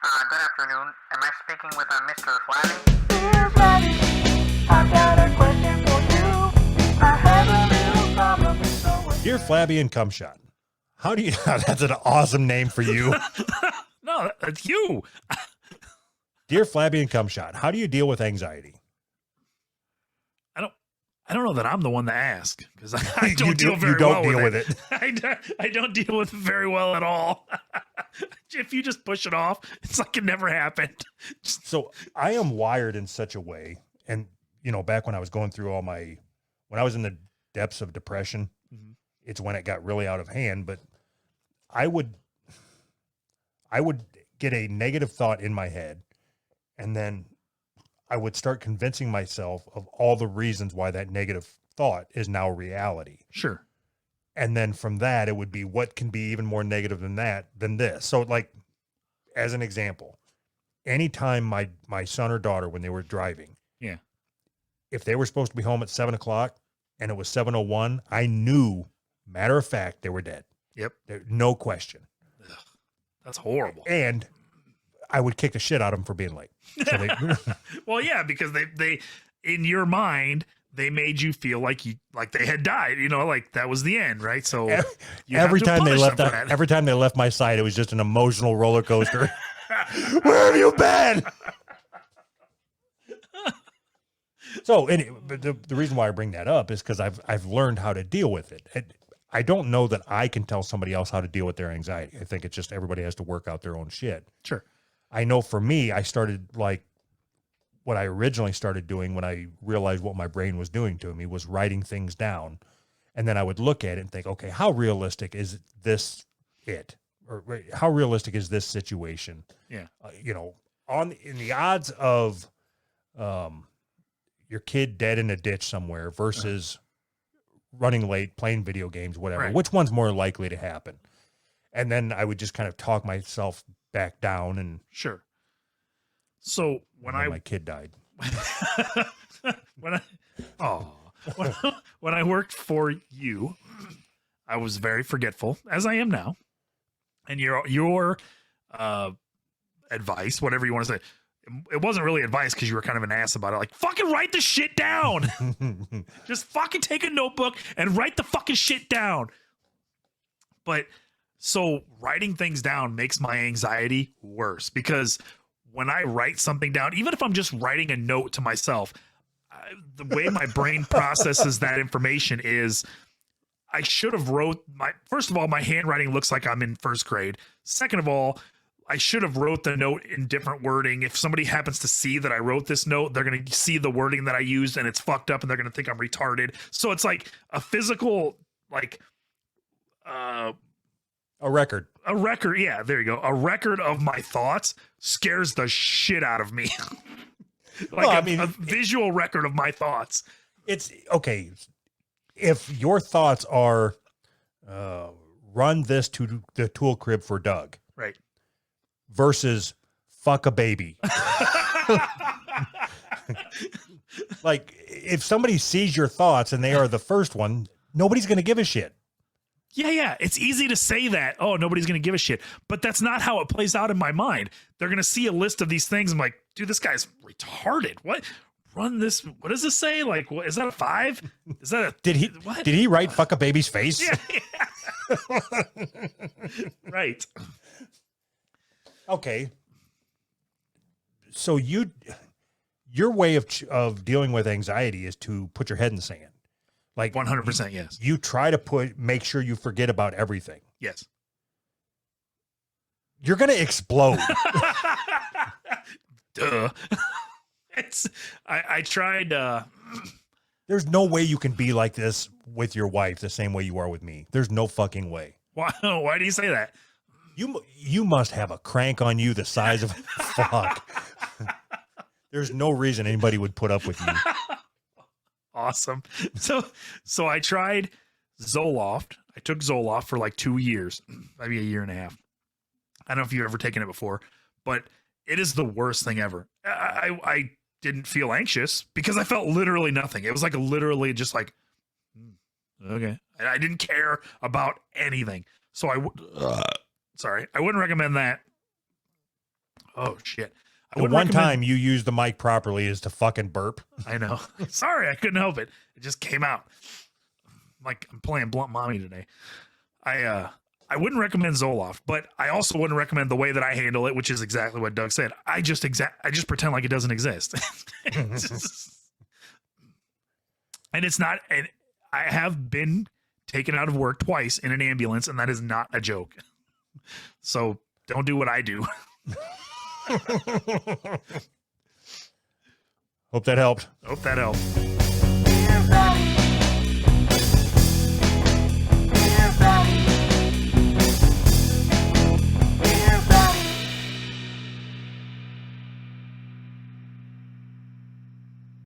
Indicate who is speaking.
Speaker 1: Good afternoon. Am I speaking with Mr. Flabby?
Speaker 2: Dear Flabby, I've got a question for you. I have a little problem, so what
Speaker 3: Dear Flabby and Cumshot, how do you? That's an awesome name for you.
Speaker 4: No, that's you.
Speaker 3: Dear Flabby and Cumshot, how do you deal with anxiety?
Speaker 4: I don't know that I'm the one to ask because I don't
Speaker 3: You
Speaker 4: deal
Speaker 3: do-
Speaker 4: very
Speaker 3: you don't
Speaker 4: well
Speaker 3: deal
Speaker 4: with
Speaker 3: with
Speaker 4: it. I don't deal with it very well at all. If you just push it off, it's like it never happened.
Speaker 3: So I am wired in such a way, and back when I was going through when I was in the depths of depression, it's when it got really out of hand. But I would get a negative thought in my head, and then I would start convincing myself of all the reasons why that negative thought is now reality.
Speaker 4: Sure.
Speaker 3: And then from that, it would be what can be even more negative than this. So like, as an example, anytime my son or daughter, when they were driving,
Speaker 4: Yeah.
Speaker 3: if they were supposed to be home at 7:00 and it was 7:01, I knew, matter of fact, they were dead.
Speaker 4: Yep.
Speaker 3: No question.
Speaker 4: Ugh, that's horrible.
Speaker 3: And I would kick the shit out of them for being late. So they,
Speaker 4: Well, yeah, because they in your mind they made you feel like they had died. Like that was the end, right? So you
Speaker 3: every
Speaker 4: have to
Speaker 3: time they
Speaker 4: punish
Speaker 3: left
Speaker 4: them for that.
Speaker 3: every time they left my side, it was just an emotional roller coaster. Where have you been? So, but the reason why I bring that up is because I've learned how to deal with it. I don't know that I can tell somebody else how to deal with their anxiety. I think it's just everybody has to work out their own shit.
Speaker 4: Sure.
Speaker 3: I know for me, I started like what I originally started doing when I realized what my brain was doing to me was writing things down. And then I would look at it and think, okay, how realistic is this or how realistic is this situation?
Speaker 4: Yeah.
Speaker 3: In the odds of your kid dead in a ditch somewhere versus running late, playing video games, whatever,
Speaker 4: Right.
Speaker 3: which one's more likely to happen? And then I would just kind of talk myself back down, and
Speaker 4: Sure. So when
Speaker 3: my kid died.
Speaker 4: when I worked for you, I was very forgetful, as I am now. And your advice, whatever you want to say, it wasn't really advice because you were kind of an ass about it. Like, fucking write the shit down. Just fucking take a notebook and write the fucking shit down. But so writing things down makes my anxiety worse because when I write something down, even if I'm just writing a note to myself, the way my brain processes that information is I should have first of all, my handwriting looks like I'm in first grade. Second of all, I should have wrote the note in different wording. If somebody happens to see that I wrote this note, they're going to see the wording that I used and it's fucked up and they're going to think I'm retarded. So it's like a physical, like,
Speaker 3: A record.
Speaker 4: a record. Yeah, there you go. A record of my thoughts scares the shit out of me. A visual record of my thoughts.
Speaker 3: It's okay. If your thoughts are run this to the tool crib for Doug
Speaker 4: Right.
Speaker 3: versus fuck a baby. Like if somebody sees your thoughts and they are the first one, nobody's going to give a shit.
Speaker 4: Yeah. It's easy to say that. Oh, nobody's going to give a shit. But that's not how it plays out in my mind. They're going to see a list of these things. I'm like, dude, this guy's retarded. What? Run this. What does this say? Like, what, is that a 5? Is that a,
Speaker 3: Did he write fuck a baby's face?
Speaker 4: Yeah. Right.
Speaker 3: Okay. So your way of dealing with anxiety is to put your head in the sand. Like
Speaker 4: 100%. Yes.
Speaker 3: you try to make sure you forget about everything.
Speaker 4: Yes.
Speaker 3: You're going to explode.
Speaker 4: Duh. I tried,
Speaker 3: There's no way you can be like this with your wife the same way you are with me. There's no fucking way.
Speaker 4: why do you say that?
Speaker 3: You must have a crank on you the size of fuck. There's no reason anybody would put up with you.
Speaker 4: Awesome. So I tried Zoloft. I took Zoloft for like 2 years, maybe a year and a half. I don't know if you've ever taken it before, but it is the worst thing ever. I didn't feel anxious because I felt literally nothing. It was like literally just like, okay. And I didn't care about anything. So I wouldn't recommend that. Oh shit! I
Speaker 3: The
Speaker 4: wouldn't
Speaker 3: one
Speaker 4: recommend-
Speaker 3: time you use the mic properly is to fucking burp.
Speaker 4: I know. Sorry, I couldn't help it. It just came out. Like I'm playing Blunt Mommy today. I wouldn't recommend Zoloft, but I also wouldn't recommend the way that I handle it, which is exactly what Doug said. I just pretend like it doesn't exist. And it's not, and I have been taken out of work twice in an ambulance, and that is not a joke. So don't do what I do.
Speaker 3: Hope that helped.
Speaker 4: Hope that helped.